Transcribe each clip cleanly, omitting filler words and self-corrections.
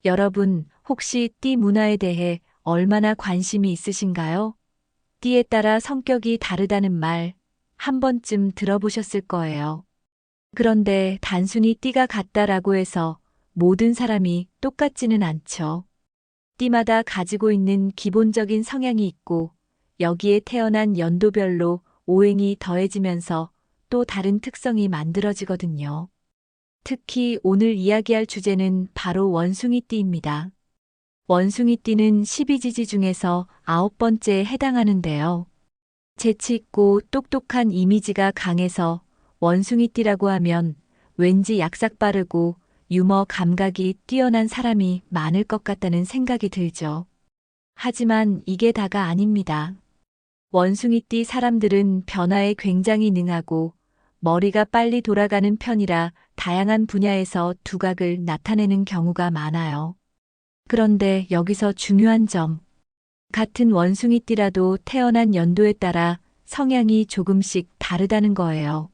여러분, 혹시 띠 문화에 대해 얼마나 관심이 있으신가요? 띠에 따라 성격이 다르다는 말 한 번쯤 들어보셨을 거예요. 그런데 단순히 띠가 같다라고 해서 모든 사람이 똑같지는 않죠. 띠마다 가지고 있는 기본적인 성향이 있고 여기에 태어난 연도별로 오행이 더해지면서 또 다른 특성이 만들어지거든요. 특히 오늘 이야기할 주제는 바로 원숭이띠입니다. 원숭이띠는 12지지 중에서 9번째에 해당하는데요. 재치 있고 똑똑한 이미지가 강해서 원숭이띠라고 하면 왠지 약삭 빠르고 유머 감각이 뛰어난 사람이 많을 것 같다는 생각이 들죠. 하지만 이게 다가 아닙니다. 원숭이띠 사람들은 변화에 굉장히 능하고 머리가 빨리 돌아가는 편이라 다양한 분야에서 두각을 나타내는 경우가 많아요. 그런데 여기서 중요한 점, 같은 원숭이띠라도 태어난 연도에 따라 성향이 조금씩 다르다는 거예요.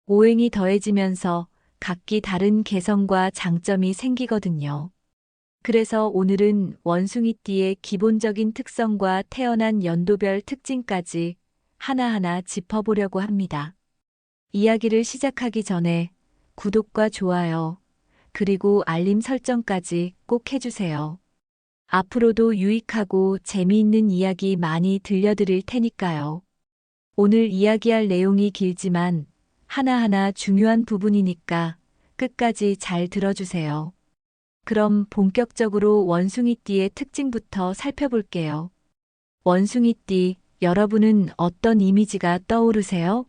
오행이 더해지면서 각기 다른 개성과 장점이 생기거든요. 그래서 오늘은 원숭이띠의 기본적인 특성과 태어난 연도별 특징까지 하나하나 짚어보려고 합니다. 이야기를 시작하기 전에 구독과 좋아요, 그리고 알림 설정까지 꼭 해주세요. 앞으로도 유익하고 재미있는 이야기 많이 들려드릴 테니까요. 오늘 이야기할 내용이 길지만 하나하나 중요한 부분이니까 끝까지 잘 들어주세요. 그럼 본격적으로 원숭이띠의 특징부터 살펴볼게요. 원숭이띠, 여러분은 어떤 이미지가 떠오르세요?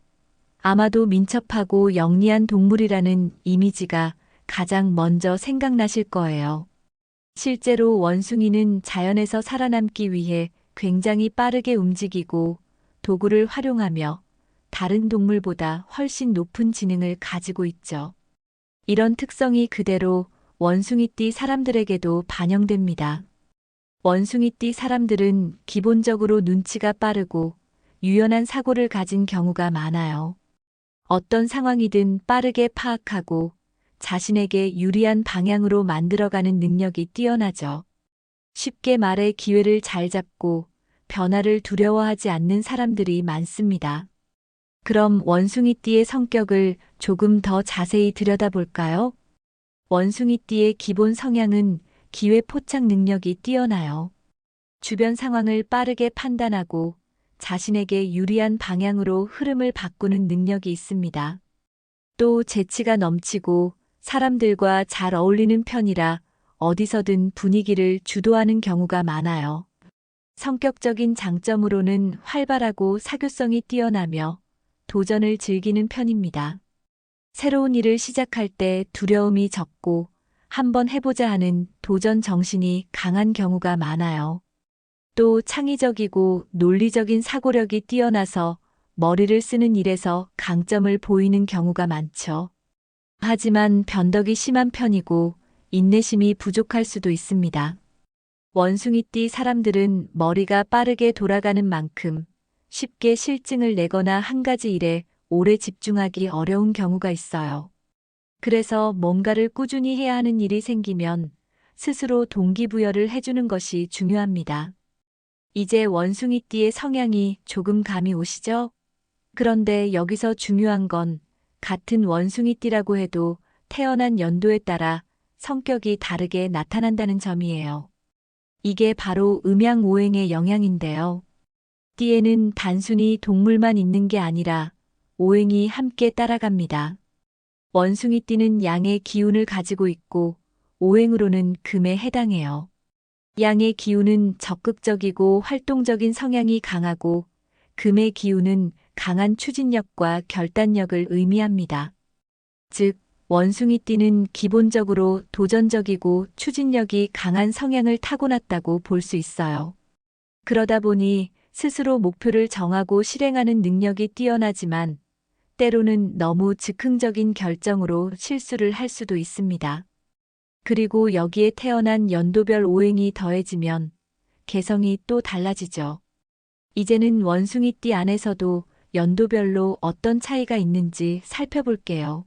아마도 민첩하고 영리한 동물이라는 이미지가 가장 먼저 생각나실 거예요. 실제로 원숭이는 자연에서 살아남기 위해 굉장히 빠르게 움직이고 도구를 활용하며 다른 동물보다 훨씬 높은 지능을 가지고 있죠. 이런 특성이 그대로 원숭이띠 사람들에게도 반영됩니다. 원숭이띠 사람들은 기본적으로 눈치가 빠르고 유연한 사고를 가진 경우가 많아요. 어떤 상황이든 빠르게 파악하고 자신에게 유리한 방향으로 만들어가는 능력이 뛰어나죠. 쉽게 말해 기회를 잘 잡고 변화를 두려워하지 않는 사람들이 많습니다. 그럼 원숭이띠의 성격을 조금 더 자세히 들여다볼까요? 원숭이띠의 기본 성향은 기회 포착 능력이 뛰어나요. 주변 상황을 빠르게 판단하고 자신에게 유리한 방향으로 흐름을 바꾸는 능력이 있습니다. 또 재치가 넘치고 사람들과 잘 어울리는 편이라 어디서든 분위기를 주도하는 경우가 많아요. 성격적인 장점으로는 활발하고 사교성이 뛰어나며 도전을 즐기는 편입니다. 새로운 일을 시작할 때 두려움이 적고 한번 해보자 하는 도전 정신이 강한 경우가 많아요. 또 창의적이고 논리적인 사고력이 뛰어나서 머리를 쓰는 일에서 강점을 보이는 경우가 많죠. 하지만 변덕이 심한 편이고 인내심이 부족할 수도 있습니다. 원숭이띠 사람들은 머리가 빠르게 돌아가는 만큼 쉽게 실증을 내거나 한 가지 일에 오래 집중하기 어려운 경우가 있어요. 그래서 뭔가를 꾸준히 해야 하는 일이 생기면 스스로 동기부여를 해주는 것이 중요합니다. 이제 원숭이띠의 성향이 조금 감이 오시죠? 그런데 여기서 중요한 건 같은 원숭이띠라고 해도 태어난 연도에 따라 성격이 다르게 나타난다는 점이에요. 이게 바로 음양오행의 영향인데요. 띠에는 단순히 동물만 있는 게 아니라 오행이 함께 따라갑니다. 원숭이띠는 양의 기운을 가지고 있고 오행으로는 금에 해당해요. 양의 기운은 적극적이고 활동적인 성향이 강하고 금의 기운은 강한 추진력과 결단력을 의미합니다. 즉, 원숭이띠는 기본적으로 도전적이고 추진력이 강한 성향을 타고났다고 볼 수 있어요. 그러다 보니 스스로 목표를 정하고 실행하는 능력이 뛰어나지만 때로는 너무 즉흥적인 결정으로 실수를 할 수도 있습니다. 그리고 여기에 태어난 연도별 오행이 더해지면 개성이 또 달라지죠. 이제는 원숭이띠 안에서도 연도별로 어떤 차이가 있는지 살펴볼게요.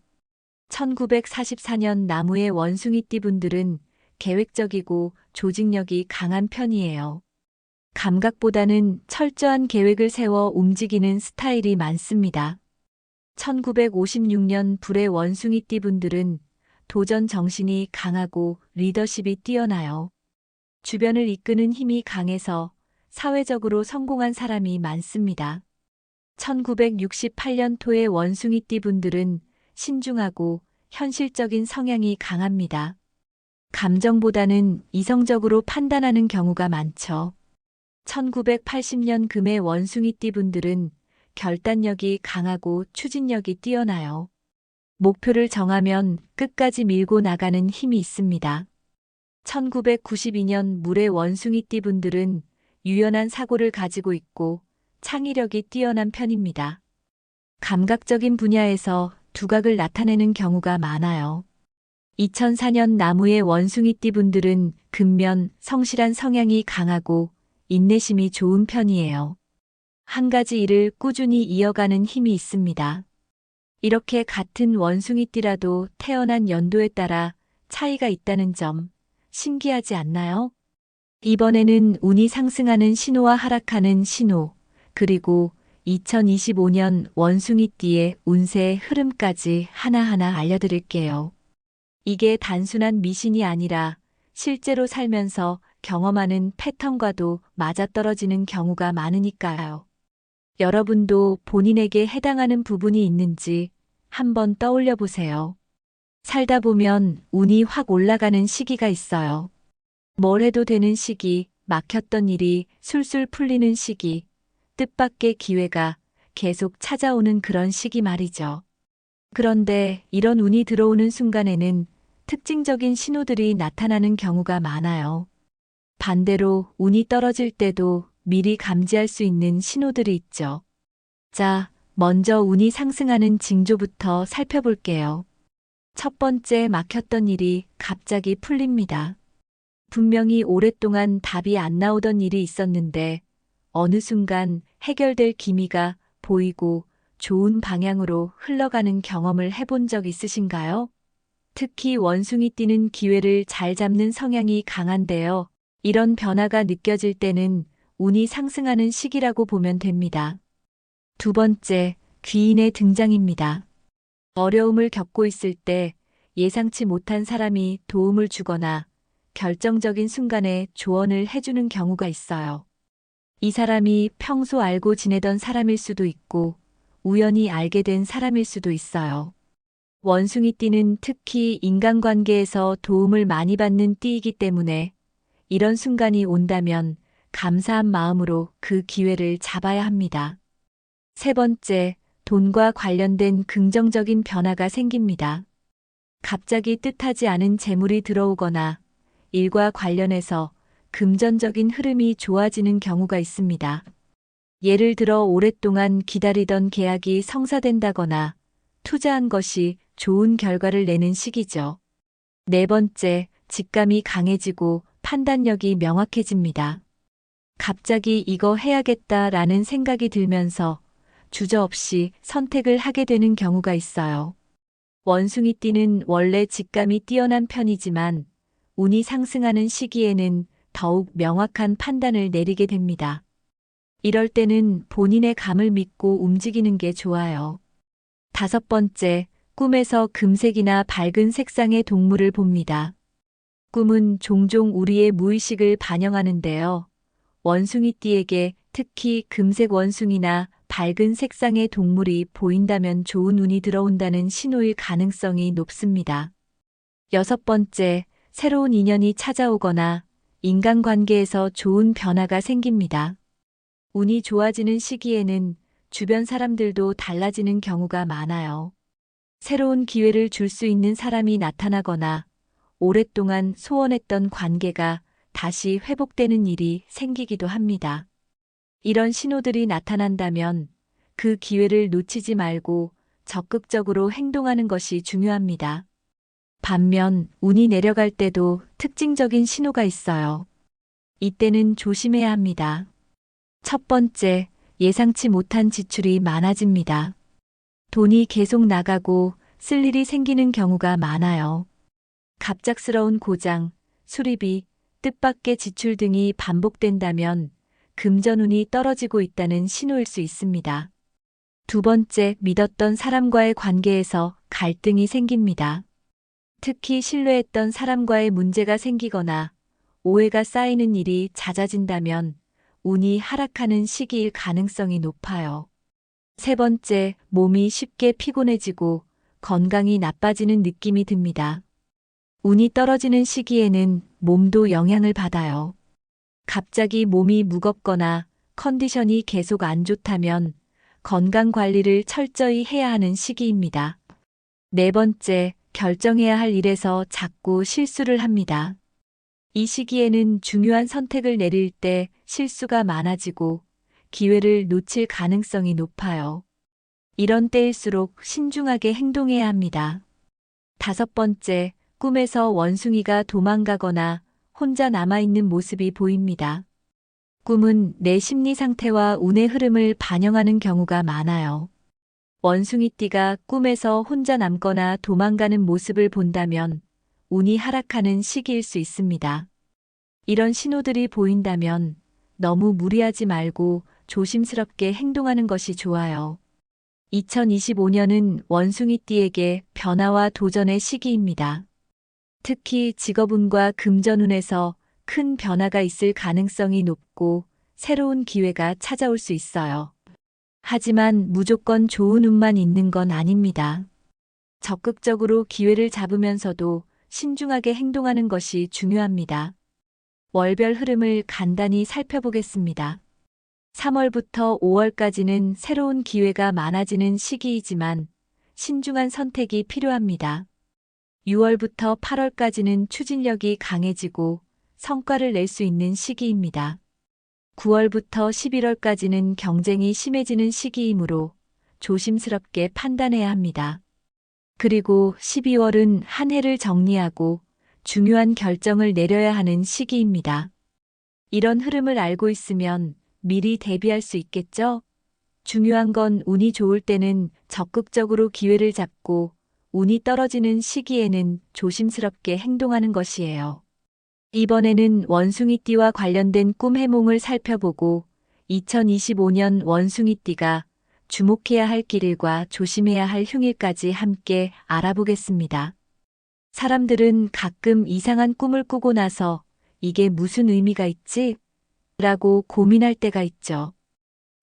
1944년 나무의 원숭이띠 분들은 계획적이고 조직력이 강한 편이에요. 감각보다는 철저한 계획을 세워 움직이는 스타일이 많습니다. 1956년 불의 원숭이띠 분들은 도전 정신이 강하고 리더십이 뛰어나요. 주변을 이끄는 힘이 강해서 사회적으로 성공한 사람이 많습니다. 1968년 토의 원숭이띠 분들은 신중하고 현실적인 성향이 강합니다. 감정보다는 이성적으로 판단하는 경우가 많죠. 1980년 금의 원숭이띠 분들은 결단력이 강하고 추진력이 뛰어나요. 목표를 정하면 끝까지 밀고 나가는 힘이 있습니다. 1992년 물의 원숭이띠 분들은 유연한 사고를 가지고 있고 창의력이 뛰어난 편입니다. 감각적인 분야에서 두각을 나타내는 경우가 많아요. 2004년 나무의 원숭이띠 분들은 근면, 성실한 성향이 강하고 인내심이 좋은 편이에요. 한 가지 일을 꾸준히 이어가는 힘이 있습니다. 이렇게 같은 원숭이띠라도 태어난 연도에 따라 차이가 있다는 점 신기하지 않나요? 이번에는 운이 상승하는 신호와 하락하는 신호, 그리고 2025년 원숭이띠의 운세의 흐름까지 하나하나 알려드릴게요. 이게 단순한 미신이 아니라 실제로 살면서 경험하는 패턴과도 맞아떨어지는 경우가 많으니까요. 여러분도 본인에게 해당하는 부분이 있는지 한번 떠올려 보세요. 살다 보면 운이 확 올라가는 시기가 있어요. 뭘 해도 되는 시기, 막혔던 일이 술술 풀리는 시기, 뜻밖의 기회가 계속 찾아오는 그런 시기 말이죠. 그런데 이런 운이 들어오는 순간에는 특징적인 신호들이 나타나는 경우가 많아요. 반대로 운이 떨어질 때도 미리 감지할 수 있는 신호들이 있죠. 자, 먼저 운이 상승하는 징조부터 살펴볼게요. 첫 번째, 막혔던 일이 갑자기 풀립니다. 분명히 오랫동안 답이 안 나오던 일이 있었는데 어느 순간 해결될 기미가 보이고 좋은 방향으로 흘러가는 경험을 해본 적 있으신가요? 특히 원숭이띠는 기회를 잘 잡는 성향이 강한데요. 이런 변화가 느껴질 때는 운이 상승하는 시기라고 보면 됩니다. 두 번째, 귀인의 등장입니다. 어려움을 겪고 있을 때 예상치 못한 사람이 도움을 주거나 결정적인 순간에 조언을 해주는 경우가 있어요. 이 사람이 평소 알고 지내던 사람일 수도 있고 우연히 알게 된 사람일 수도 있어요. 원숭이띠는 특히 인간관계에서 도움을 많이 받는 띠이기 때문에 이런 순간이 온다면 감사한 마음으로 그 기회를 잡아야 합니다. 세 번째, 돈과 관련된 긍정적인 변화가 생깁니다. 갑자기 뜻하지 않은 재물이 들어오거나 일과 관련해서 금전적인 흐름이 좋아지는 경우가 있습니다. 예를 들어 오랫동안 기다리던 계약이 성사된다거나 투자한 것이 좋은 결과를 내는 시기죠. 네 번째, 직감이 강해지고 판단력이 명확해집니다. 갑자기 이거 해야겠다라는 생각이 들면서 주저없이 선택을 하게 되는 경우가 있어요. 원숭이띠는 원래 직감이 뛰어난 편이지만 운이 상승하는 시기에는 더욱 명확한 판단을 내리게 됩니다. 이럴 때는 본인의 감을 믿고 움직이는 게 좋아요. 다섯 번째, 꿈에서 금색이나 밝은 색상의 동물을 봅니다. 꿈은 종종 우리의 무의식을 반영하는데요. 원숭이띠에게 특히 금색 원숭이나 밝은 색상의 동물이 보인다면 좋은 운이 들어온다는 신호일 가능성이 높습니다. 여섯 번째, 새로운 인연이 찾아오거나 인간관계에서 좋은 변화가 생깁니다. 운이 좋아지는 시기에는 주변 사람들도 달라지는 경우가 많아요. 새로운 기회를 줄 수 있는 사람이 나타나거나 오랫동안 소원했던 관계가 다시 회복되는 일이 생기기도 합니다. 이런 신호들이 나타난다면 그 기회를 놓치지 말고 적극적으로 행동하는 것이 중요합니다. 반면 운이 내려갈 때도 특징적인 신호가 있어요. 이때는 조심해야 합니다. 첫 번째, 예상치 못한 지출이 많아집니다. 돈이 계속 나가고 쓸 일이 생기는 경우가 많아요. 갑작스러운 고장, 수리비, 뜻밖의 지출 등이 반복된다면 금전운이 떨어지고 있다는 신호일 수 있습니다. 두 번째, 믿었던 사람과의 관계에서 갈등이 생깁니다. 특히 신뢰했던 사람과의 문제가 생기거나 오해가 쌓이는 일이 잦아진다면 운이 하락하는 시기일 가능성이 높아요. 세 번째, 몸이 쉽게 피곤해지고 건강이 나빠지는 느낌이 듭니다. 운이 떨어지는 시기에는 몸도 영향을 받아요. 갑자기 몸이 무겁거나 컨디션이 계속 안 좋다면 건강 관리를 철저히 해야 하는 시기입니다. 네 번째, 결정해야 할 일에서 자꾸 실수를 합니다. 이 시기에는 중요한 선택을 내릴 때 실수가 많아지고 기회를 놓칠 가능성이 높아요. 이런 때일수록 신중하게 행동해야 합니다. 다섯 번째, 꿈에서 원숭이가 도망가거나 혼자 남아있는 모습이 보입니다. 꿈은 내 심리 상태와 운의 흐름을 반영하는 경우가 많아요. 원숭이띠가 꿈에서 혼자 남거나 도망가는 모습을 본다면 운이 하락하는 시기일 수 있습니다. 이런 신호들이 보인다면 너무 무리하지 말고 조심스럽게 행동하는 것이 좋아요. 2025년은 원숭이띠에게 변화와 도전의 시기입니다. 특히 직업운과 금전운에서 큰 변화가 있을 가능성이 높고 새로운 기회가 찾아올 수 있어요. 하지만 무조건 좋은 운만 있는 건 아닙니다. 적극적으로 기회를 잡으면서도 신중하게 행동하는 것이 중요합니다. 월별 흐름을 간단히 살펴보겠습니다. 3월부터 5월까지는 새로운 기회가 많아지는 시기이지만 신중한 선택이 필요합니다. 6월부터 8월까지는 추진력이 강해지고 성과를 낼 수 있는 시기입니다. 9월부터 11월까지는 경쟁이 심해지는 시기이므로 조심스럽게 판단해야 합니다. 그리고 12월은 한 해를 정리하고 중요한 결정을 내려야 하는 시기입니다. 이런 흐름을 알고 있으면 미리 대비할 수 있겠죠? 중요한 건 운이 좋을 때는 적극적으로 기회를 잡고 운이 떨어지는 시기에는 조심스럽게 행동하는 것이에요. 이번에는 원숭이띠와 관련된 꿈 해몽을 살펴보고 2025년 원숭이띠가 주목해야 할 길일과 조심해야 할 흉일까지 함께 알아보겠습니다. 사람들은 가끔 이상한 꿈을 꾸고 나서 이게 무슨 의미가 있지? 라고 고민할 때가 있죠.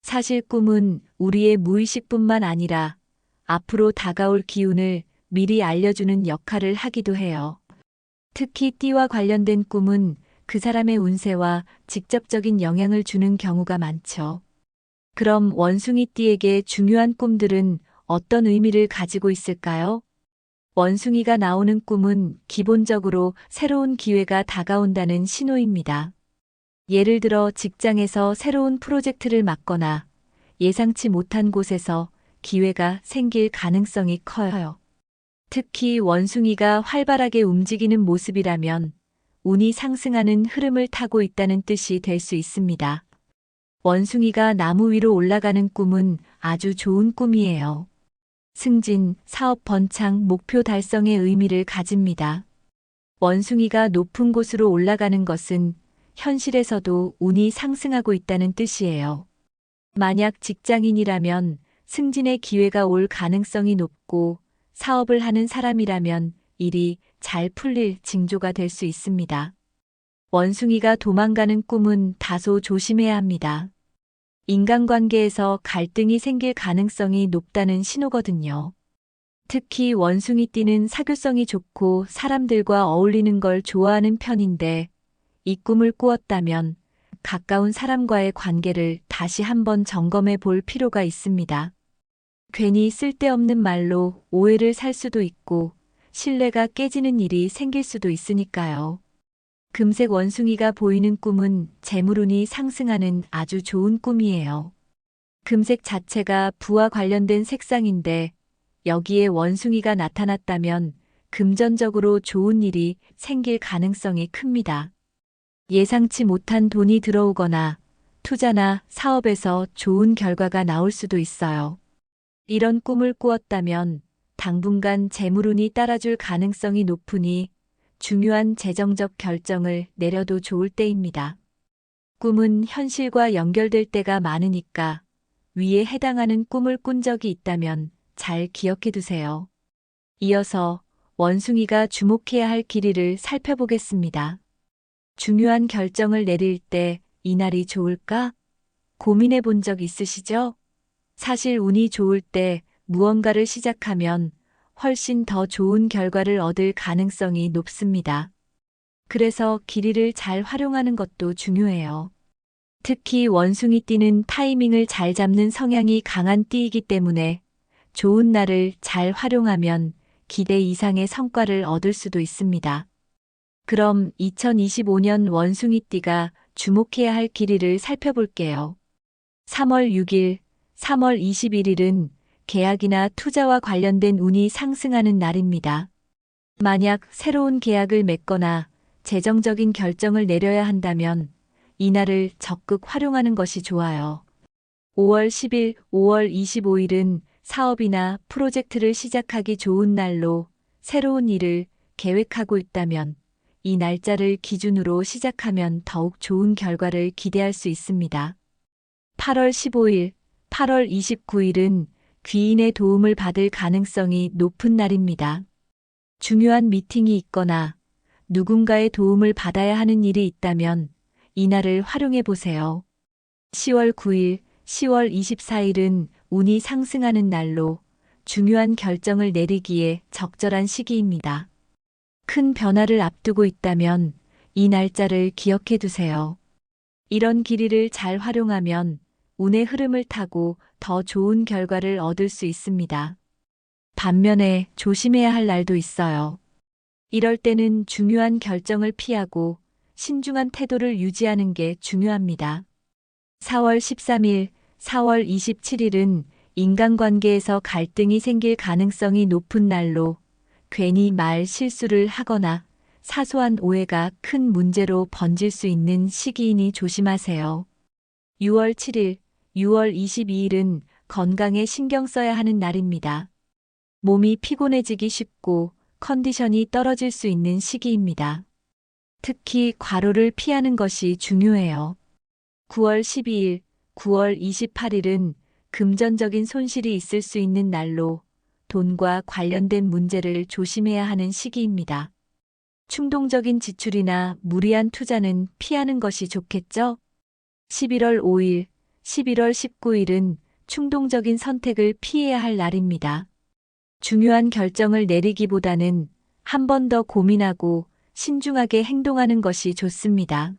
사실 꿈은 우리의 무의식뿐만 아니라 앞으로 다가올 기운을 미리 알려주는 역할을 하기도 해요. 특히 띠와 관련된 꿈은 그 사람의 운세와 직접적인 영향을 주는 경우가 많죠. 그럼 원숭이띠에게 중요한 꿈들은 어떤 의미를 가지고 있을까요? 원숭이가 나오는 꿈은 기본적으로 새로운 기회가 다가온다는 신호입니다. 예를 들어 직장에서 새로운 프로젝트를 맡거나 예상치 못한 곳에서 기회가 생길 가능성이 커요. 특히 원숭이가 활발하게 움직이는 모습이라면 운이 상승하는 흐름을 타고 있다는 뜻이 될 수 있습니다. 원숭이가 나무 위로 올라가는 꿈은 아주 좋은 꿈이에요. 승진, 사업 번창, 목표 달성의 의미를 가집니다. 원숭이가 높은 곳으로 올라가는 것은 현실에서도 운이 상승하고 있다는 뜻이에요. 만약 직장인이라면 승진의 기회가 올 가능성이 높고 사업을 하는 사람이라면 일이 잘 풀릴 징조가 될 수 있습니다. 원숭이가 도망가는 꿈은 다소 조심해야 합니다. 인간관계에서 갈등이 생길 가능성이 높다는 신호거든요. 특히 원숭이띠는 사교성이 좋고 사람들과 어울리는 걸 좋아하는 편인데 이 꿈을 꾸었다면 가까운 사람과의 관계를 다시 한번 점검해 볼 필요가 있습니다. 괜히 쓸데없는 말로 오해를 살 수도 있고 신뢰가 깨지는 일이 생길 수도 있으니까요. 금색 원숭이가 보이는 꿈은 재물운이 상승하는 아주 좋은 꿈이에요. 금색 자체가 부와 관련된 색상인데 여기에 원숭이가 나타났다면 금전적으로 좋은 일이 생길 가능성이 큽니다. 예상치 못한 돈이 들어오거나 투자나 사업에서 좋은 결과가 나올 수도 있어요. 이런 꿈을 꾸었다면 당분간 재물운이 따라줄 가능성이 높으니 중요한 재정적 결정을 내려도 좋을 때입니다. 꿈은 현실과 연결될 때가 많으니까 위에 해당하는 꿈을 꾼 적이 있다면 잘 기억해 두세요. 이어서 원숭이가 주목해야 할 길이를 살펴보겠습니다. 중요한 결정을 내릴 때 이날이 좋을까? 고민해 본 적 있으시죠? 사실 운이 좋을 때 무언가를 시작하면 훨씬 더 좋은 결과를 얻을 가능성이 높습니다. 그래서 길이를 잘 활용하는 것도 중요해요. 특히 원숭이띠는 타이밍을 잘 잡는 성향이 강한 띠이기 때문에 좋은 날을 잘 활용하면 기대 이상의 성과를 얻을 수도 있습니다. 그럼 2025년 원숭이띠가 주목해야 할 길이를 살펴볼게요. 3월 6일, 3월 21일은 계약이나 투자와 관련된 운이 상승하는 날입니다. 만약 새로운 계약을 맺거나 재정적인 결정을 내려야 한다면 이날을 적극 활용하는 것이 좋아요. 5월 10일, 5월 25일은 사업이나 프로젝트를 시작하기 좋은 날로 새로운 일을 계획하고 있다면 이 날짜를 기준으로 시작하면 더욱 좋은 결과를 기대할 수 있습니다. 8월 15일, 8월 29일은 귀인의 도움을 받을 가능성이 높은 날입니다. 중요한 미팅이 있거나 누군가의 도움을 받아야 하는 일이 있다면 이날을 활용해 보세요. 10월 9일, 10월 24일은 운이 상승하는 날로 중요한 결정을 내리기에 적절한 시기입니다. 큰 변화를 앞두고 있다면 이 날짜를 기억해 두세요. 이런 길이를 잘 활용하면 운의 흐름을 타고 더 좋은 결과를 얻을 수 있습니다. 반면에 조심해야 할 날도 있어요. 이럴 때는 중요한 결정을 피하고 신중한 태도를 유지하는 게 중요합니다. 4월 13일, 4월 27일은 인간관계에서 갈등이 생길 가능성이 높은 날로 괜히 말 실수를 하거나 사소한 오해가 큰 문제로 번질 수 있는 시기이니 조심하세요. 6월 7일, 6월 22일은 건강에 신경 써야 하는 날입니다. 몸이 피곤해지기 쉽고 컨디션이 떨어질 수 있는 시기입니다. 특히 과로를 피하는 것이 중요해요. 9월 12일, 9월 28일은 금전적인 손실이 있을 수 있는 날로 돈과 관련된 문제를 조심해야 하는 시기입니다. 충동적인 지출이나 무리한 투자는 피하는 것이 좋겠죠? 11월 5일, 11월 19일은 충동적인 선택을 피해야 할 날입니다. 중요한 결정을 내리기보다는 한 번 더 고민하고 신중하게 행동하는 것이 좋습니다.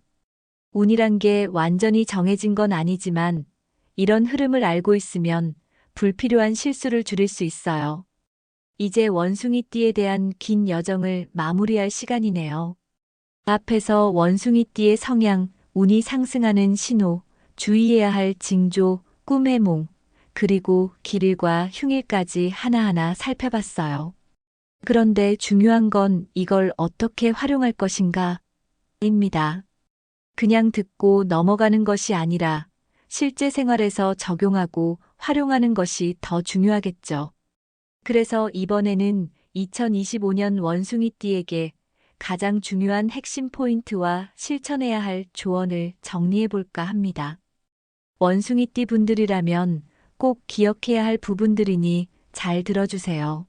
운이란 게 완전히 정해진 건 아니지만 이런 흐름을 알고 있으면 불필요한 실수를 줄일 수 있어요. 이제 원숭이띠에 대한 긴 여정을 마무리할 시간이네요. 앞에서 원숭이띠의 성향, 운이 상승하는 신호, 주의해야 할 징조, 꿈의 몽, 그리고 길일과 흉일까지 하나하나 살펴봤어요. 그런데 중요한 건 이걸 어떻게 활용할 것인가 입니다. 그냥 듣고 넘어가는 것이 아니라 실제 생활에서 적용하고 활용하는 것이 더 중요하겠죠. 그래서 이번에는 2025년 원숭이띠에게 가장 중요한 핵심 포인트와 실천해야 할 조언을 정리해 볼까 합니다. 원숭이띠 분들이라면 꼭 기억해야 할 부분들이니 잘 들어주세요.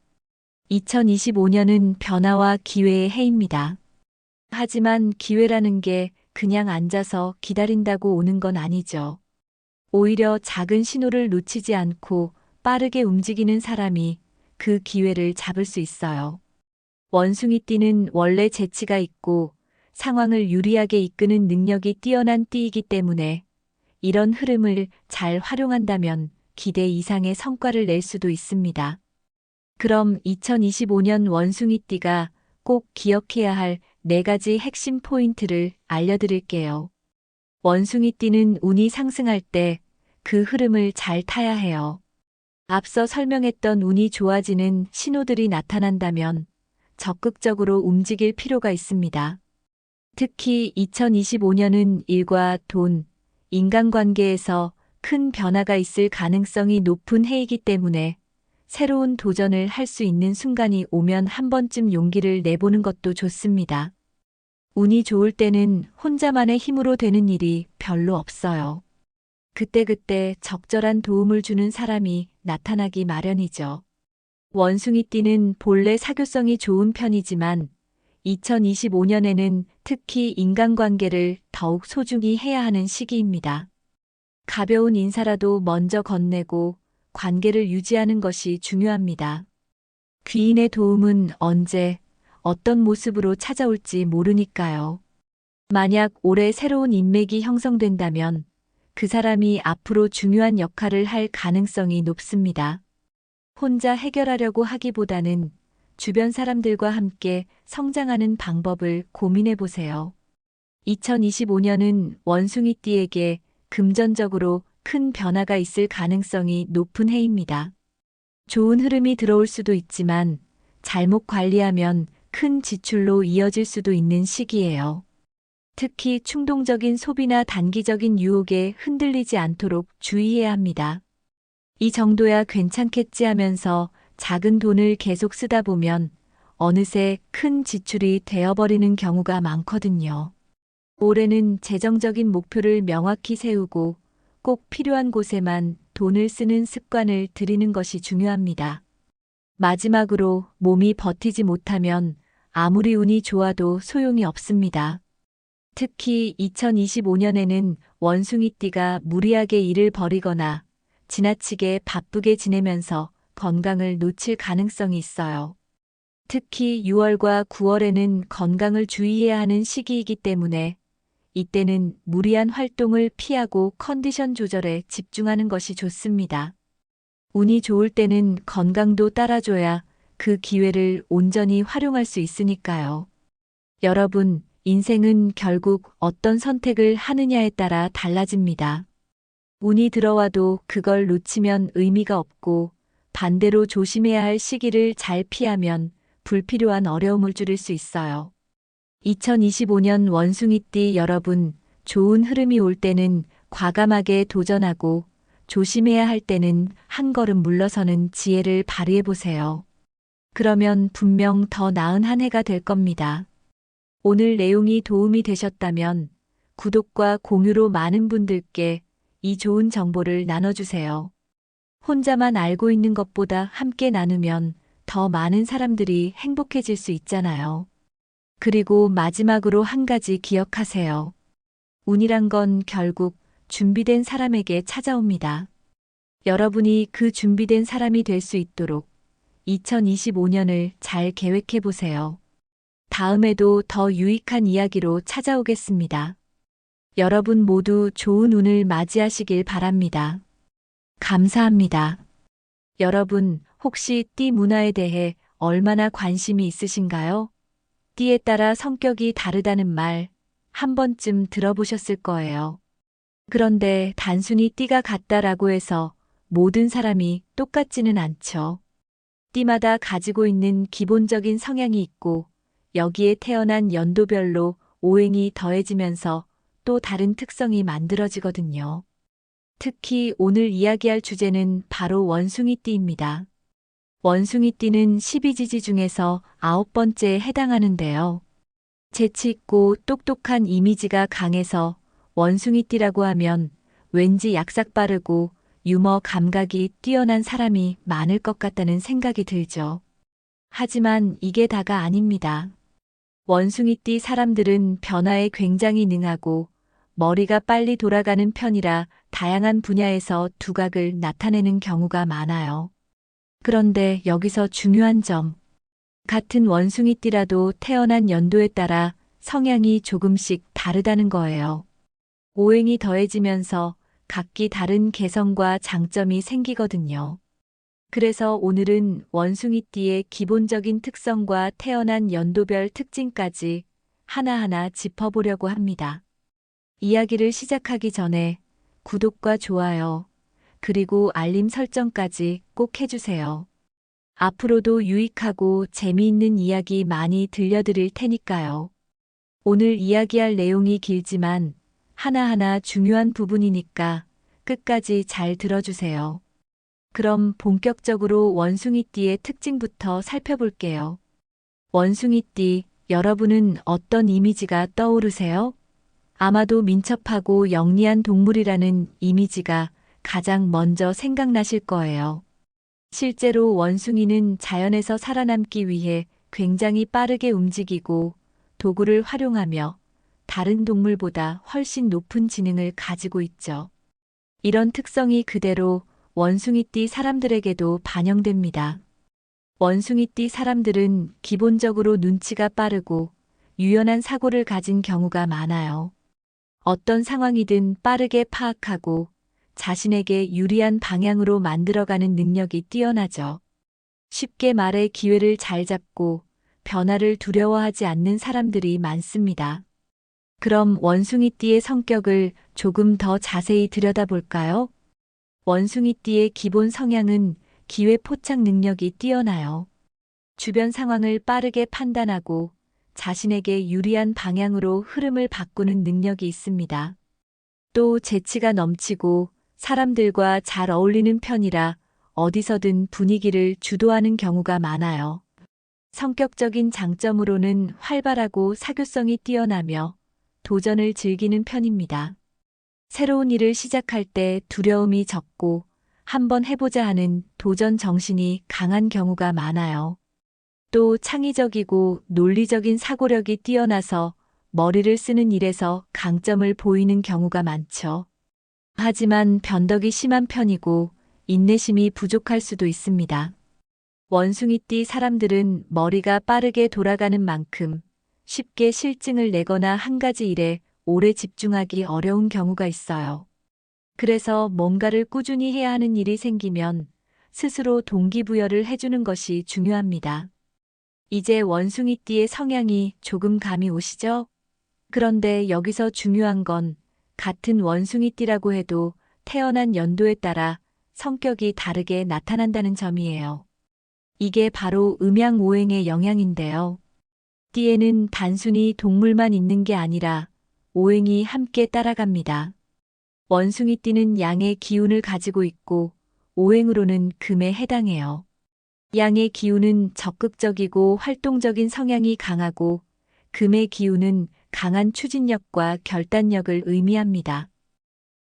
2025년은 변화와 기회의 해입니다. 하지만 기회라는 게 그냥 앉아서 기다린다고 오는 건 아니죠. 오히려 작은 신호를 놓치지 않고 빠르게 움직이는 사람이 그 기회를 잡을 수 있어요. 원숭이띠는 원래 재치가 있고 상황을 유리하게 이끄는 능력이 뛰어난 띠이기 때문에 이런 흐름을 잘 활용한다면 기대 이상의 성과를 낼 수도 있습니다. 그럼 2025년 원숭이띠가 꼭 기억해야 할 4가지 핵심 포인트를 알려드릴게요. 원숭이띠는 운이 상승할 때 그 흐름을 잘 타야 해요. 앞서 설명했던 운이 좋아지는 신호들이 나타난다면 적극적으로 움직일 필요가 있습니다. 특히 2025년은 일과 돈, 인간관계에서 큰 변화가 있을 가능성이 높은 해이기 때문에 새로운 도전을 할 수 있는 순간이 오면 한 번쯤 용기를 내보는 것도 좋습니다. 운이 좋을 때는 혼자만의 힘으로 되는 일이 별로 없어요. 그때그때 적절한 도움을 주는 사람이 나타나기 마련이죠. 원숭이띠는 본래 사교성이 좋은 편이지만 2025년에는 특히 인간관계를 더욱 소중히 해야 하는 시기입니다. 가벼운 인사라도 먼저 건네고 관계를 유지하는 것이 중요합니다. 귀인의 도움은 언제, 어떤 모습으로 찾아올지 모르니까요. 만약 올해 새로운 인맥이 형성된다면 그 사람이 앞으로 중요한 역할을 할 가능성이 높습니다. 혼자 해결하려고 하기보다는 주변 사람들과 함께 성장하는 방법을 고민해 보세요. 2025년은 원숭이띠에게 금전적으로 큰 변화가 있을 가능성이 높은 해입니다. 좋은 흐름이 들어올 수도 있지만 잘못 관리하면 큰 지출로 이어질 수도 있는 시기예요. 특히 충동적인 소비나 단기적인 유혹에 흔들리지 않도록 주의해야 합니다. 이 정도야 괜찮겠지 하면서 작은 돈을 계속 쓰다 보면 어느새 큰 지출이 되어버리는 경우가 많거든요. 올해는 재정적인 목표를 명확히 세우고 꼭 필요한 곳에만 돈을 쓰는 습관을 들이는 것이 중요합니다. 마지막으로 몸이 버티지 못하면 아무리 운이 좋아도 소용이 없습니다. 특히 2025년에는 원숭이띠가 무리하게 일을 벌이거나 지나치게 바쁘게 지내면서 건강을 놓칠 가능성이 있어요. 특히 6월과 9월에는 건강을 주의해야 하는 시기이기 때문에 이때는 무리한 활동을 피하고 컨디션 조절에 집중하는 것이 좋습니다. 운이 좋을 때는 건강도 따라줘야 그 기회를 온전히 활용할 수 있으니까요. 여러분, 인생은 결국 어떤 선택을 하느냐에 따라 달라집니다. 운이 들어와도 그걸 놓치면 의미가 없고 반대로 조심해야 할 시기를 잘 피하면 불필요한 어려움을 줄일 수 있어요. 2025년 원숭이띠 여러분, 좋은 흐름이 올 때는 과감하게 도전하고 조심해야 할 때는 한 걸음 물러서는 지혜를 발휘해 보세요. 그러면 분명 더 나은 한 해가 될 겁니다. 오늘 내용이 도움이 되셨다면 구독과 공유로 많은 분들께 이 좋은 정보를 나눠주세요. 혼자만 알고 있는 것보다 함께 나누면 더 많은 사람들이 행복해질 수 있잖아요. 그리고 마지막으로 한 가지 기억하세요. 운이란 건 결국 준비된 사람에게 찾아옵니다. 여러분이 그 준비된 사람이 될 수 있도록 2025년을 잘 계획해 보세요. 다음에도 더 유익한 이야기로 찾아오겠습니다. 여러분 모두 좋은 운을 맞이하시길 바랍니다. 감사합니다. 여러분, 혹시 띠 문화에 대해 얼마나 관심이 있으신가요? 띠에 따라 성격이 다르다는 말 한 번쯤 들어보셨을 거예요. 그런데 단순히 띠가 같다라고 해서 모든 사람이 똑같지는 않죠. 띠마다 가지고 있는 기본적인 성향이 있고 여기에 태어난 연도별로 오행이 더해지면서 또 다른 특성이 만들어지거든요. 특히 오늘 이야기할 주제는 바로 원숭이띠입니다. 원숭이띠는 12지지 중에서 9번째에 해당하는데요. 재치 있고 똑똑한 이미지가 강해서 원숭이띠라고 하면 왠지 약삭 빠르고 유머 감각이 뛰어난 사람이 많을 것 같다는 생각이 들죠. 하지만 이게 다가 아닙니다. 원숭이띠 사람들은 변화에 굉장히 능하고 머리가 빨리 돌아가는 편이라 다양한 분야에서 두각을 나타내는 경우가 많아요. 그런데 여기서 중요한 점, 같은 원숭이띠라도 태어난 연도에 따라 성향이 조금씩 다르다는 거예요. 오행이 더해지면서 각기 다른 개성과 장점이 생기거든요. 그래서 오늘은 원숭이띠의 기본적인 특성과 태어난 연도별 특징까지 하나하나 짚어보려고 합니다. 이야기를 시작하기 전에 구독과 좋아요, 그리고 알림 설정까지 꼭 해주세요. 앞으로도 유익하고 재미있는 이야기 많이 들려드릴 테니까요. 오늘 이야기할 내용이 길지만 하나하나 중요한 부분이니까 끝까지 잘 들어주세요. 그럼 본격적으로 원숭이띠의 특징부터 살펴볼게요. 원숭이띠, 여러분은 어떤 이미지가 떠오르세요? 아마도 민첩하고 영리한 동물이라는 이미지가 가장 먼저 생각나실 거예요. 실제로 원숭이는 자연에서 살아남기 위해 굉장히 빠르게 움직이고 도구를 활용하며 다른 동물보다 훨씬 높은 지능을 가지고 있죠. 이런 특성이 그대로 원숭이띠 사람들에게도 반영됩니다. 원숭이띠 사람들은 기본적으로 눈치가 빠르고 유연한 사고를 가진 경우가 많아요. 어떤 상황이든 빠르게 파악하고 자신에게 유리한 방향으로 만들어가는 능력이 뛰어나죠. 쉽게 말해 기회를 잘 잡고 변화를 두려워하지 않는 사람들이 많습니다. 그럼 원숭이띠의 성격을 조금 더 자세히 들여다볼까요? 원숭이띠의 기본 성향은 기회 포착 능력이 뛰어나요. 주변 상황을 빠르게 판단하고 자신에게 유리한 방향으로 흐름을 바꾸는 능력이 있습니다. 또 재치가 넘치고 사람들과 잘 어울리는 편이라 어디서든 분위기를 주도하는 경우가 많아요. 성격적인 장점으로는 활발하고 사교성이 뛰어나며 도전을 즐기는 편입니다. 새로운 일을 시작할 때 두려움이 적고 한번 해보자 하는 도전 정신이 강한 경우가 많아요. 또 창의적이고 논리적인 사고력이 뛰어나서 머리를 쓰는 일에서 강점을 보이는 경우가 많죠. 하지만 변덕이 심한 편이고 인내심이 부족할 수도 있습니다. 원숭이띠 사람들은 머리가 빠르게 돌아가는 만큼 쉽게 실증을 내거나 한 가지 일에 오래 집중하기 어려운 경우가 있어요. 그래서 뭔가를 꾸준히 해야 하는 일이 생기면 스스로 동기부여를 해주는 것이 중요합니다. 이제 원숭이띠의 성향이 조금 감이 오시죠? 그런데 여기서 중요한 건 같은 원숭이띠라고 해도 태어난 연도에 따라 성격이 다르게 나타난다는 점이에요. 이게 바로 음양오행의 영향인데요. 띠에는 단순히 동물만 있는 게 아니라 오행이 함께 따라갑니다. 원숭이띠는 양의 기운을 가지고 있고 오행으로는 금에 해당해요. 양의 기운은 적극적이고 활동적인 성향이 강하고 금의 기운은 강한 추진력과 결단력을 의미합니다.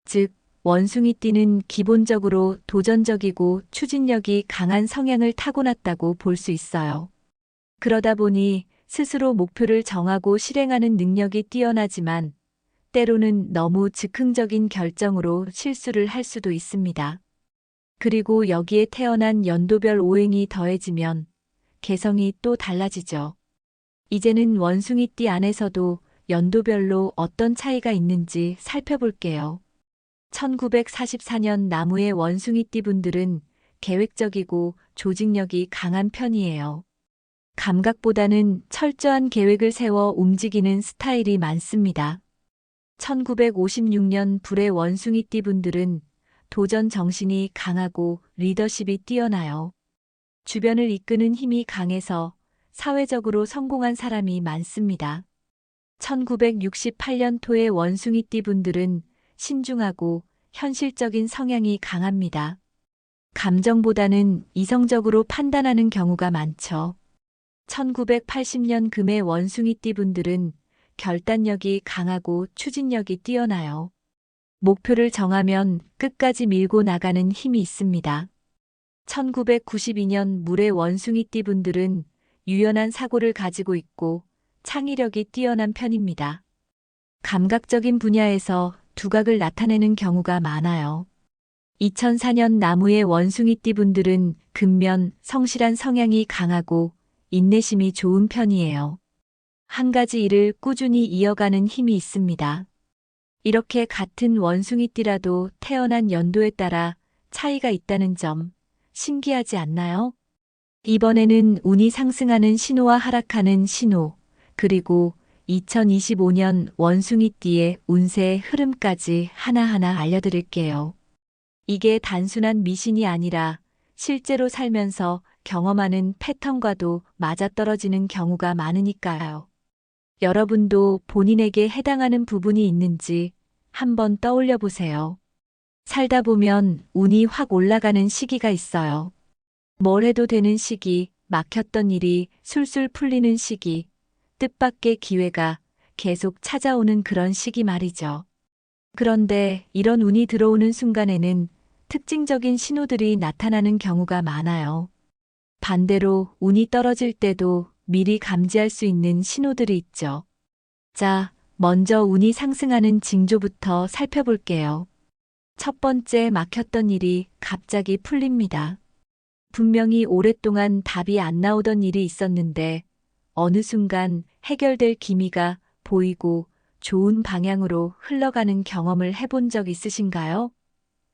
즉, 원숭이띠는 기본적으로 도전적이고 추진력이 강한 성향을 타고났다고 볼 수 있어요. 그러다 보니 스스로 목표를 정하고 실행하는 능력이 뛰어나지만 때로는 너무 즉흥적인 결정으로 실수를 할 수도 있습니다. 그리고 여기에 태어난 연도별 오행이 더해지면 개성이 또 달라지죠. 이제는 원숭이띠 안에서도 연도별로 어떤 차이가 있는지 살펴볼게요. 1944년 나무의 원숭이띠 분들은 계획적이고 조직력이 강한 편이에요. 감각보다는 철저한 계획을 세워 움직이는 스타일이 많습니다. 1956년 불의 원숭이띠 분들은 도전 정신이 강하고 리더십이 뛰어나요. 주변을 이끄는 힘이 강해서 사회적으로 성공한 사람이 많습니다. 1968년 토의 원숭이띠 분들은 신중하고 현실적인 성향이 강합니다. 감정보다는 이성적으로 판단하는 경우가 많죠. 1980년 금의 원숭이띠 분들은 결단력이 강하고 추진력이 뛰어나요. 목표를 정하면 끝까지 밀고 나가는 힘이 있습니다. 1992년 물의 원숭이띠 분들은 유연한 사고를 가지고 있고 창의력이 뛰어난 편입니다. 감각적인 분야에서 두각을 나타내는 경우가 많아요. 2004년 나무의 원숭이띠 분들은 근면, 성실한 성향이 강하고 인내심이 좋은 편이에요. 한 가지 일을 꾸준히 이어가는 힘이 있습니다. 이렇게 같은 원숭이띠라도 태어난 연도에 따라 차이가 있다는 점 신기하지 않나요? 이번에는 운이 상승하는 신호와 하락하는 신호, 그리고 2025년 원숭이띠의 운세의 흐름까지 하나하나 알려드릴게요. 이게 단순한 미신이 아니라 실제로 살면서 경험하는 패턴과도 맞아떨어지는 경우가 많으니까요. 여러분도 본인에게 해당하는 부분이 있는지 한번 떠올려 보세요. 살다 보면 운이 확 올라가는 시기가 있어요. 뭘 해도 되는 시기, 막혔던 일이 술술 풀리는 시기, 뜻밖의 기회가 계속 찾아오는 그런 시기 말이죠. 그런데 이런 운이 들어오는 순간에는 특징적인 신호들이 나타나는 경우가 많아요. 반대로 운이 떨어질 때도 미리 감지할 수 있는 신호들이 있죠. 자, 먼저 운이 상승하는 징조부터 살펴볼게요. 첫 번째, 막혔던 일이 갑자기 풀립니다. 분명히 오랫동안 답이 안 나오던 일이 있었는데 어느 순간 해결될 기미가 보이고 좋은 방향으로 흘러가는 경험을 해본 적 있으신가요?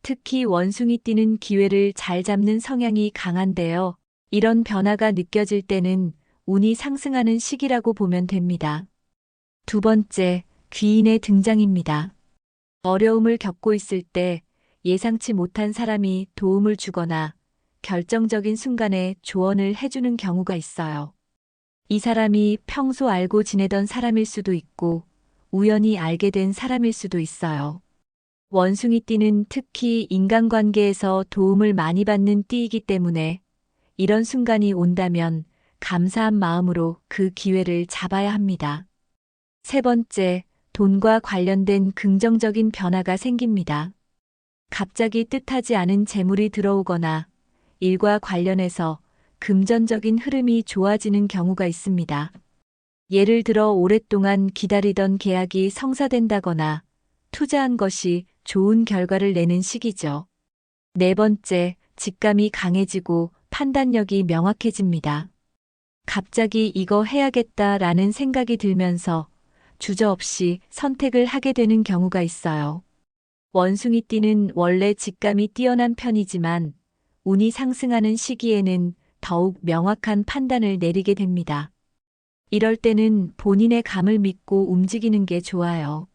특히 원숭이 띠는 기회를 잘 잡는 성향이 강한데요. 이런 변화가 느껴질 때는 운이 상승하는 시기라고 보면 됩니다. 두 번째, 귀인의 등장입니다. 어려움을 겪고 있을 때 예상치 못한 사람이 도움을 주거나 결정적인 순간에 조언을 해주는 경우가 있어요. 이 사람이 평소 알고 지내던 사람일 수도 있고 우연히 알게 된 사람일 수도 있어요. 원숭이 띠는 특히 인간관계에서 도움을 많이 받는 띠이기 때문에 이런 순간이 온다면 감사한 마음으로 그 기회를 잡아야 합니다. 세 번째, 돈과 관련된 긍정적인 변화가 생깁니다. 갑자기 뜻하지 않은 재물이 들어오거나 일과 관련해서 금전적인 흐름이 좋아지는 경우가 있습니다. 예를 들어 오랫동안 기다리던 계약이 성사된다거나 투자한 것이 좋은 결과를 내는 시기죠. 네 번째, 직감이 강해지고 판단력이 명확해집니다. 갑자기 이거 해야겠다라는 생각이 들면서 주저없이 선택을 하게 되는 경우가 있어요. 원숭이 띠는 원래 직감이 뛰어난 편이지만 운이 상승하는 시기에는 더욱 명확한 판단을 내리게 됩니다. 이럴 때는 본인의 감을 믿고 움직이는 게 좋아요.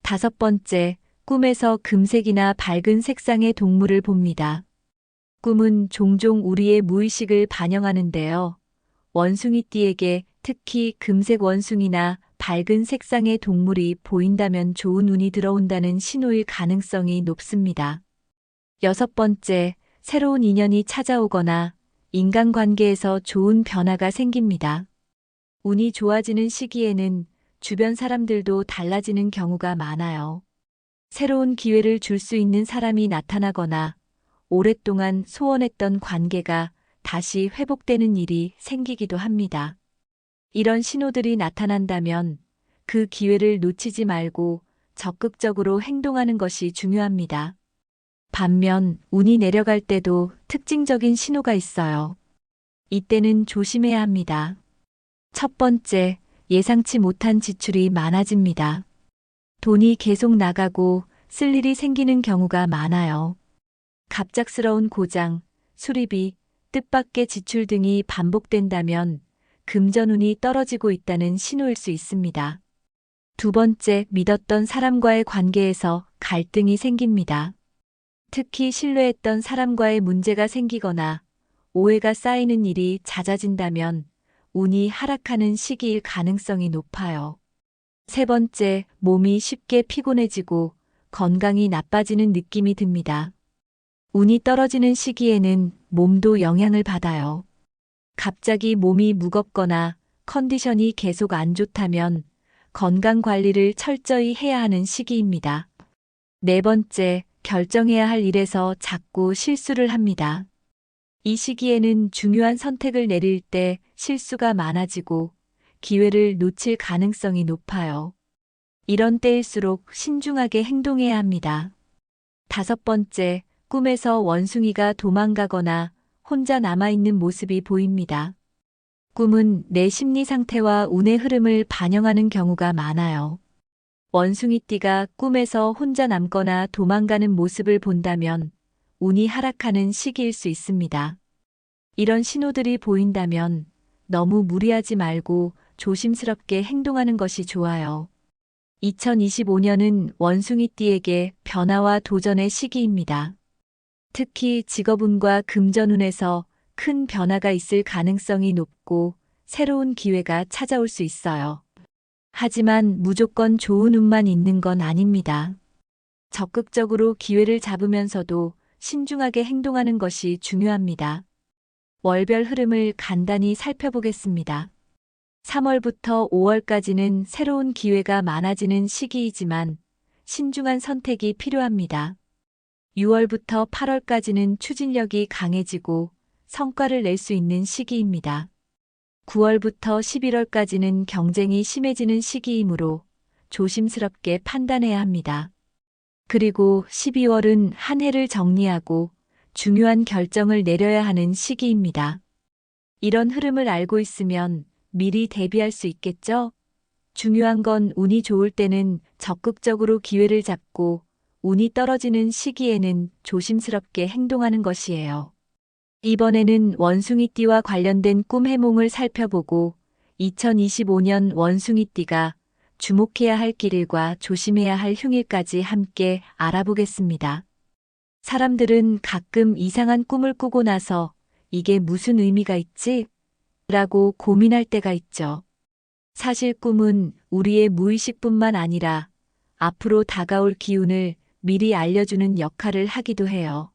다섯 번째, 꿈에서 금색이나 밝은 색상의 동물을 봅니다. 꿈은 종종 우리의 무의식을 반영하는데요. 원숭이띠에게 특히 금색 원숭이나 밝은 색상의 동물이 보인다면 좋은 운이 들어온다는 신호일 가능성이 높습니다. 여섯 번째, 새로운 인연이 찾아오거나 인간관계에서 좋은 변화가 생깁니다. 운이 좋아지는 시기에는 주변 사람들도 달라지는 경우가 많아요. 새로운 기회를 줄 수 있는 사람이 나타나거나 오랫동안 소원했던 관계가 다시 회복되는 일이 생기기도 합니다. 이런 신호들이 나타난다면 그 기회를 놓치지 말고 적극적으로 행동하는 것이 중요합니다. 반면 운이 내려갈 때도 특징적인 신호가 있어요. 이때는 조심해야 합니다. 첫 번째, 예상치 못한 지출이 많아집니다. 돈이 계속 나가고 쓸 일이 생기는 경우가 많아요. 갑작스러운 고장, 수리비, 뜻밖의 지출 등이 반복된다면 금전운이 떨어지고 있다는 신호일 수 있습니다. 두 번째, 믿었던 사람과의 관계에서 갈등이 생깁니다. 특히 신뢰했던 사람과의 문제가 생기거나 오해가 쌓이는 일이 잦아진다면 운이 하락하는 시기일 가능성이 높아요. 세 번째, 몸이 쉽게 피곤해지고 건강이 나빠지는 느낌이 듭니다. 운이 떨어지는 시기에는 몸도 영향을 받아요. 갑자기 몸이 무겁거나 컨디션이 계속 안 좋다면 건강 관리를 철저히 해야 하는 시기입니다. 네 번째, 결정해야 할 일에서 자꾸 실수를 합니다. 이 시기에는 중요한 선택을 내릴 때 실수가 많아지고 기회를 놓칠 가능성이 높아요. 이런 때일수록 신중하게 행동해야 합니다. 다섯 번째, 꿈에서 원숭이가 도망가거나 혼자 남아있는 모습이 보입니다. 꿈은 내 심리 상태와 운의 흐름을 반영하는 경우가 많아요. 원숭이띠가 꿈에서 혼자 남거나 도망가는 모습을 본다면 운이 하락하는 시기일 수 있습니다. 이런 신호들이 보인다면 너무 무리하지 말고 조심스럽게 행동하는 것이 좋아요. 2025년은 원숭이띠에게 변화와 도전의 시기입니다. 특히 직업운과 금전운에서 큰 변화가 있을 가능성이 높고 새로운 기회가 찾아올 수 있어요. 하지만 무조건 좋은 운만 있는 건 아닙니다. 적극적으로 기회를 잡으면서도 신중하게 행동하는 것이 중요합니다. 월별 흐름을 간단히 살펴보겠습니다. 3월부터 5월까지는 새로운 기회가 많아지는 시기이지만 신중한 선택이 필요합니다. 6월부터 8월까지는 추진력이 강해지고 성과를 낼 수 있는 시기입니다. 9월부터 11월까지는 경쟁이 심해지는 시기이므로 조심스럽게 판단해야 합니다. 그리고 12월은 한 해를 정리하고 중요한 결정을 내려야 하는 시기입니다. 이런 흐름을 알고 있으면 미리 대비할 수 있겠죠? 중요한 건 운이 좋을 때는 적극적으로 기회를 잡고 운이 떨어지는 시기에는 조심스럽게 행동하는 것이에요. 이번에는 원숭이띠와 관련된 꿈 해몽을 살펴보고 2025년 원숭이띠가 주목해야 할 길일과 조심해야 할 흉일까지 함께 알아보겠습니다. 사람들은 가끔 이상한 꿈을 꾸고 나서 이게 무슨 의미가 있지? 라고 고민할 때가 있죠. 사실 꿈은 우리의 무의식뿐만 아니라 앞으로 다가올 기운을 미리 알려주는 역할을 하기도 해요.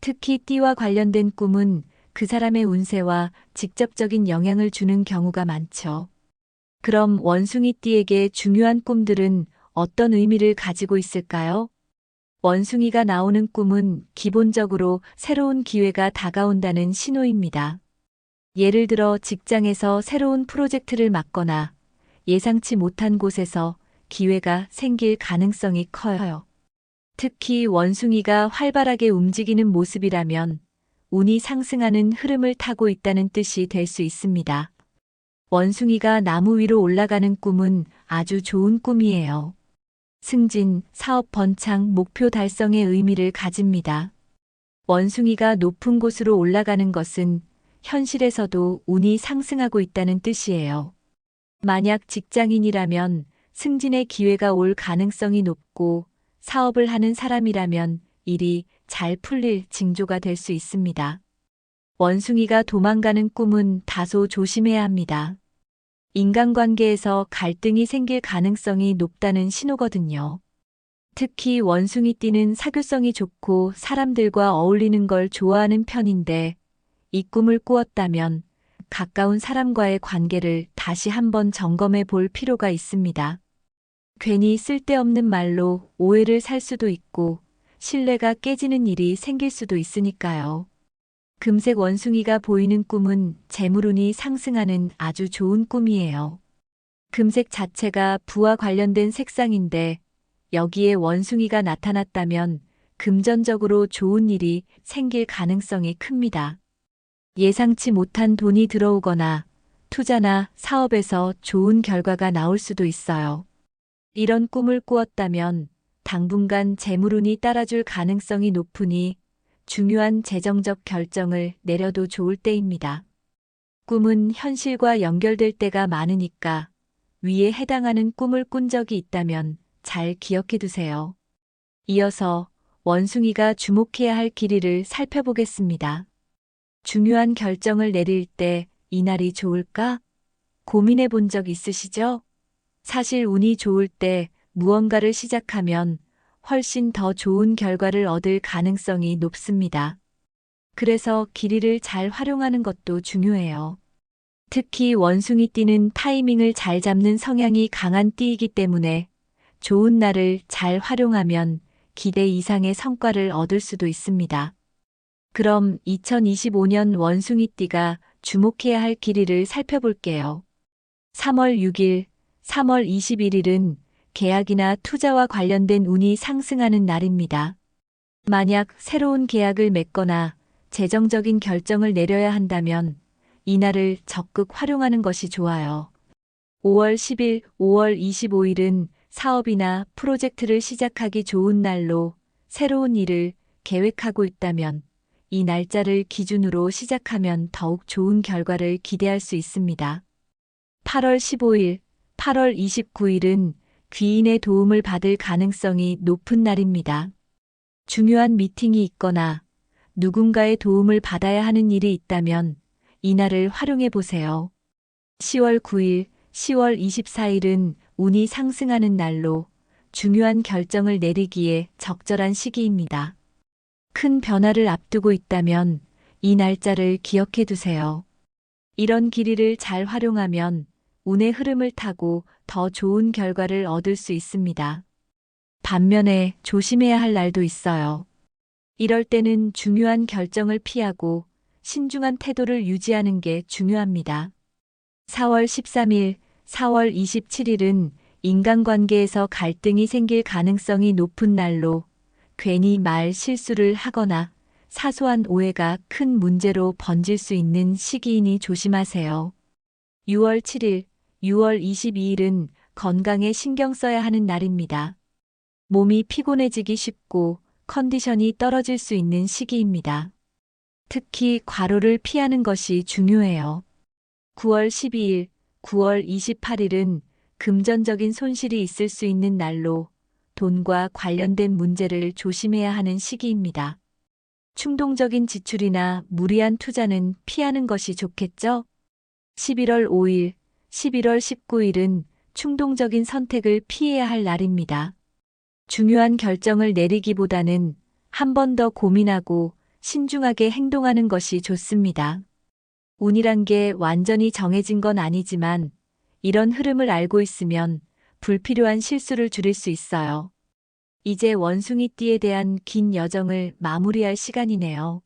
특히 띠와 관련된 꿈은 그 사람의 운세와 직접적인 영향을 주는 경우가 많죠. 그럼 원숭이띠에게 중요한 꿈들은 어떤 의미를 가지고 있을까요? 원숭이가 나오는 꿈은 기본적으로 새로운 기회가 다가온다는 신호입니다. 예를 들어 직장에서 새로운 프로젝트를 맡거나 예상치 못한 곳에서 기회가 생길 가능성이 커요. 특히 원숭이가 활발하게 움직이는 모습이라면 운이 상승하는 흐름을 타고 있다는 뜻이 될 수 있습니다. 원숭이가 나무 위로 올라가는 꿈은 아주 좋은 꿈이에요. 승진, 사업 번창, 목표 달성의 의미를 가집니다. 원숭이가 높은 곳으로 올라가는 것은 현실에서도 운이 상승하고 있다는 뜻이에요. 만약 직장인이라면 승진의 기회가 올 가능성이 높고 사업을 하는 사람이라면 일이 잘 풀릴 징조가 될 수 있습니다. 원숭이가 도망가는 꿈은 다소 조심해야 합니다. 인간관계에서 갈등이 생길 가능성이 높다는 신호거든요. 특히 원숭이띠는 사교성이 좋고 사람들과 어울리는 걸 좋아하는 편인데 이 꿈을 꾸었다면 가까운 사람과의 관계를 다시 한번 점검해 볼 필요가 있습니다. 괜히 쓸데없는 말로 오해를 살 수도 있고 신뢰가 깨지는 일이 생길 수도 있으니까요. 금색 원숭이가 보이는 꿈은 재물운이 상승하는 아주 좋은 꿈이에요. 금색 자체가 부와 관련된 색상인데 여기에 원숭이가 나타났다면 금전적으로 좋은 일이 생길 가능성이 큽니다. 예상치 못한 돈이 들어오거나 투자나 사업에서 좋은 결과가 나올 수도 있어요. 이런 꿈을 꾸었다면 당분간 재물운이 따라줄 가능성이 높으니 중요한 재정적 결정을 내려도 좋을 때입니다. 꿈은 현실과 연결될 때가 많으니까 위에 해당하는 꿈을 꾼 적이 있다면 잘 기억해 두세요. 이어서 원숭이가 주목해야 할 길이를 살펴보겠습니다. 중요한 결정을 내릴 때 이날이 좋을까? 고민해 본 적 있으시죠? 사실 운이 좋을 때 무언가를 시작하면 훨씬 더 좋은 결과를 얻을 가능성이 높습니다. 그래서 길이를 잘 활용하는 것도 중요해요. 특히 원숭이띠는 타이밍을 잘 잡는 성향이 강한 띠이기 때문에 좋은 날을 잘 활용하면 기대 이상의 성과를 얻을 수도 있습니다. 그럼 2025년 원숭이띠가 주목해야 할 길이를 살펴볼게요. 3월 6일, 3월 21일은 계약이나 투자와 관련된 운이 상승하는 날입니다. 만약 새로운 계약을 맺거나 재정적인 결정을 내려야 한다면 이날을 적극 활용하는 것이 좋아요. 5월 10일, 5월 25일은 사업이나 프로젝트를 시작하기 좋은 날로 새로운 일을 계획하고 있다면 이 날짜를 기준으로 시작하면 더욱 좋은 결과를 기대할 수 있습니다. 8월 15일, 8월 29일은 귀인의 도움을 받을 가능성이 높은 날입니다. 중요한 미팅이 있거나 누군가의 도움을 받아야 하는 일이 있다면 이날을 활용해 보세요. 10월 9일, 10월 24일은 운이 상승하는 날로 중요한 결정을 내리기에 적절한 시기입니다. 큰 변화를 앞두고 있다면 이 날짜를 기억해 두세요. 이런 길이를 잘 활용하면 운의 흐름을 타고 더 좋은 결과를 얻을 수 있습니다. 반면에 조심해야 할 날도 있어요. 이럴 때는 중요한 결정을 피하고 신중한 태도를 유지하는 게 중요합니다. 4월 13일, 4월 27일은 인간관계에서 갈등이 생길 가능성이 높은 날로 괜히 말 실수를 하거나 사소한 오해가 큰 문제로 번질 수 있는 시기이니 조심하세요. 6월 7일, 6월 22일은 건강에 신경 써야 하는 날입니다. 몸이 피곤해지기 쉽고 컨디션이 떨어질 수 있는 시기입니다. 특히 과로를 피하는 것이 중요해요. 9월 12일, 9월 28일은 금전적인 손실이 있을 수 있는 날로 돈과 관련된 문제를 조심해야 하는 시기입니다. 충동적인 지출이나 무리한 투자는 피하는 것이 좋겠죠? 11월 5일, 11월 19일은 충동적인 선택을 피해야 할 날입니다. 중요한 결정을 내리기보다는 한 번 더 고민하고 신중하게 행동하는 것이 좋습니다. 운이란 게 완전히 정해진 건 아니지만 이런 흐름을 알고 있으면 불필요한 실수를 줄일 수 있어요. 이제 원숭이띠에 대한 긴 여정을 마무리할 시간이네요.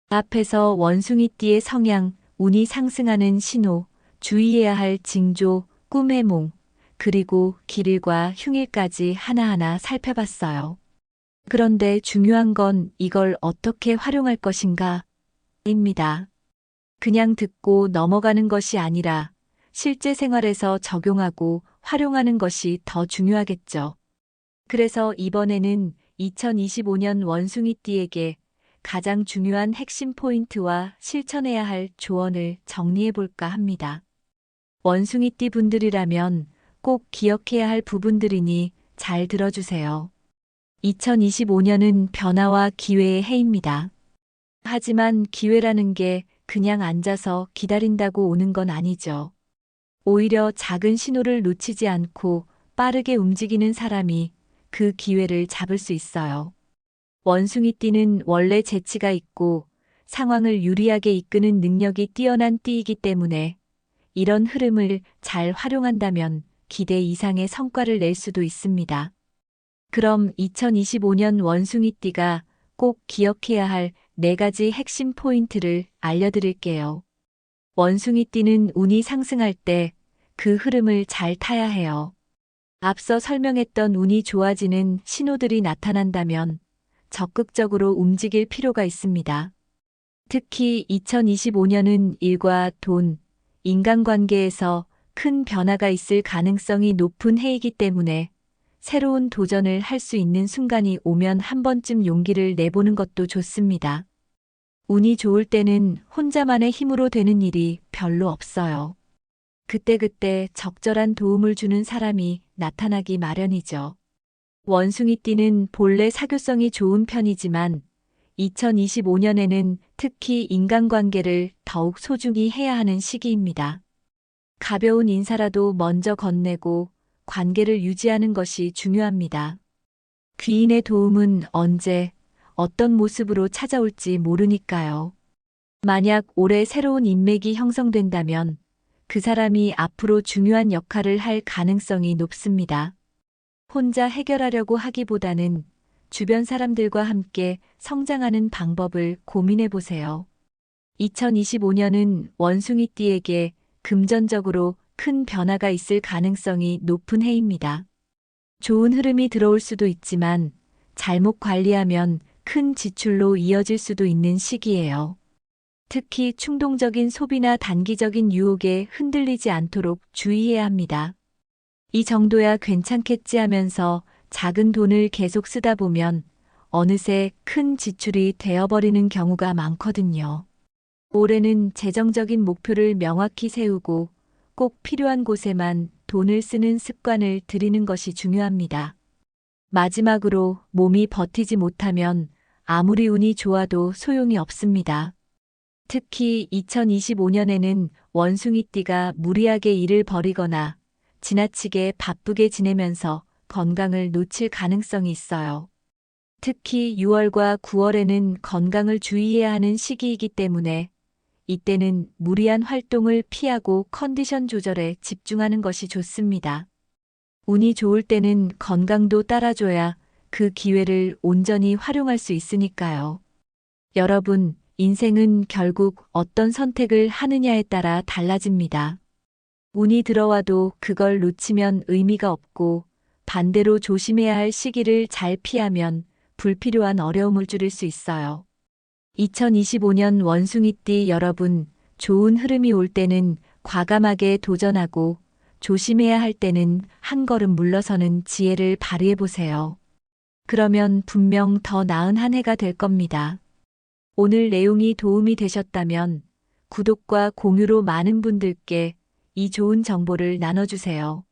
앞에서 원숭이띠의 성향, 운이 상승하는 신호, 주의해야 할 징조, 꿈의 몽, 그리고 길일과 흉일까지 하나하나 살펴봤어요. 그런데 중요한 건 이걸 어떻게 활용할 것인가 입니다. 그냥 듣고 넘어가는 것이 아니라 실제 생활에서 적용하고 활용하는 것이 더 중요하겠죠. 그래서 이번에는 2025년 원숭이띠에게 가장 중요한 핵심 포인트와 실천해야 할 조언을 정리해 볼까 합니다. 원숭이띠 분들이라면 꼭 기억해야 할 부분들이니 잘 들어주세요. 2025년은 변화와 기회의 해입니다. 하지만 기회라는 게 그냥 앉아서 기다린다고 오는 건 아니죠. 오히려 작은 신호를 놓치지 않고 빠르게 움직이는 사람이 그 기회를 잡을 수 있어요. 원숭이띠는 원래 재치가 있고 상황을 유리하게 이끄는 능력이 뛰어난 띠이기 때문에 이런 흐름을 잘 활용한다면 기대 이상의 성과를 낼 수도 있습니다. 그럼 2025년 원숭이띠가 꼭 기억해야 할 4가지 핵심 포인트를 알려드릴게요. 원숭이띠는 운이 상승할 때 그 흐름을 잘 타야 해요. 앞서 설명했던 운이 좋아지는 신호들이 나타난다면 적극적으로 움직일 필요가 있습니다. 특히 2025년은 일과 돈, 인간관계에서 큰 변화가 있을 가능성이 높은 해이기 때문에 새로운 도전을 할 수 있는 순간이 오면 한 번쯤 용기를 내보는 것도 좋습니다. 운이 좋을 때는 혼자만의 힘으로 되는 일이 별로 없어요. 그때그때 적절한 도움을 주는 사람이 나타나기 마련이죠. 원숭이띠는 본래 사교성이 좋은 편이지만 2025년에는 특히 인간관계를 더욱 소중히 해야 하는 시기입니다. 가벼운 인사라도 먼저 건네고 관계를 유지하는 것이 중요합니다. 귀인의 도움은 언제, 어떤 모습으로 찾아올지 모르니까요. 만약 올해 새로운 인맥이 형성된다면 그 사람이 앞으로 중요한 역할을 할 가능성이 높습니다. 혼자 해결하려고 하기보다는 주변 사람들과 함께 성장하는 방법을 고민해 보세요. 2025년은 원숭이띠에게 금전적으로 큰 변화가 있을 가능성이 높은 해입니다. 좋은 흐름이 들어올 수도 있지만 잘못 관리하면 큰 지출로 이어질 수도 있는 시기예요. 특히 충동적인 소비나 단기적인 유혹에 흔들리지 않도록 주의해야 합니다. 이 정도야 괜찮겠지 하면서 작은 돈을 계속 쓰다 보면 어느새 큰 지출이 되어버리는 경우가 많거든요. 올해는 재정적인 목표를 명확히 세우고 꼭 필요한 곳에만 돈을 쓰는 습관을 들이는 것이 중요합니다. 마지막으로 몸이 버티지 못하면 아무리 운이 좋아도 소용이 없습니다. 특히 2025년에는 원숭이띠가 무리하게 일을 벌이거나 지나치게 바쁘게 지내면서 건강을 놓칠 가능성이 있어요. 특히 6월과 9월에는 건강을 주의해야 하는 시기이기 때문에 이때는 무리한 활동을 피하고 컨디션 조절에 집중하는 것이 좋습니다. 운이 좋을 때는 건강도 따라줘야 그 기회를 온전히 활용할 수 있으니까요. 여러분, 인생은 결국 어떤 선택을 하느냐에 따라 달라집니다. 운이 들어와도 그걸 놓치면 의미가 없고 반대로 조심해야 할 시기를 잘 피하면 불필요한 어려움을 줄일 수 있어요. 2025년 원숭이띠 여러분, 좋은 흐름이 올 때는 과감하게 도전하고 조심해야 할 때는 한 걸음 물러서는 지혜를 발휘해 보세요. 그러면 분명 더 나은 한 해가 될 겁니다. 오늘 내용이 도움이 되셨다면 구독과 공유로 많은 분들께 이 좋은 정보를 나눠주세요.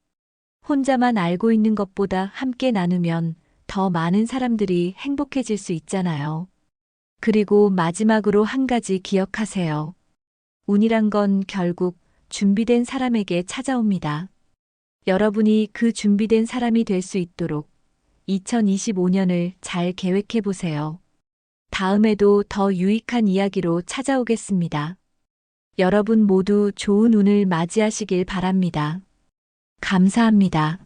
혼자만 알고 있는 것보다 함께 나누면 더 많은 사람들이 행복해질 수 있잖아요. 그리고 마지막으로 한 가지 기억하세요. 운이란 건 결국 준비된 사람에게 찾아옵니다. 여러분이 그 준비된 사람이 될 수 있도록 2025년을 잘 계획해 보세요. 다음에도 더 유익한 이야기로 찾아오겠습니다. 여러분 모두 좋은 운을 맞이하시길 바랍니다. 감사합니다.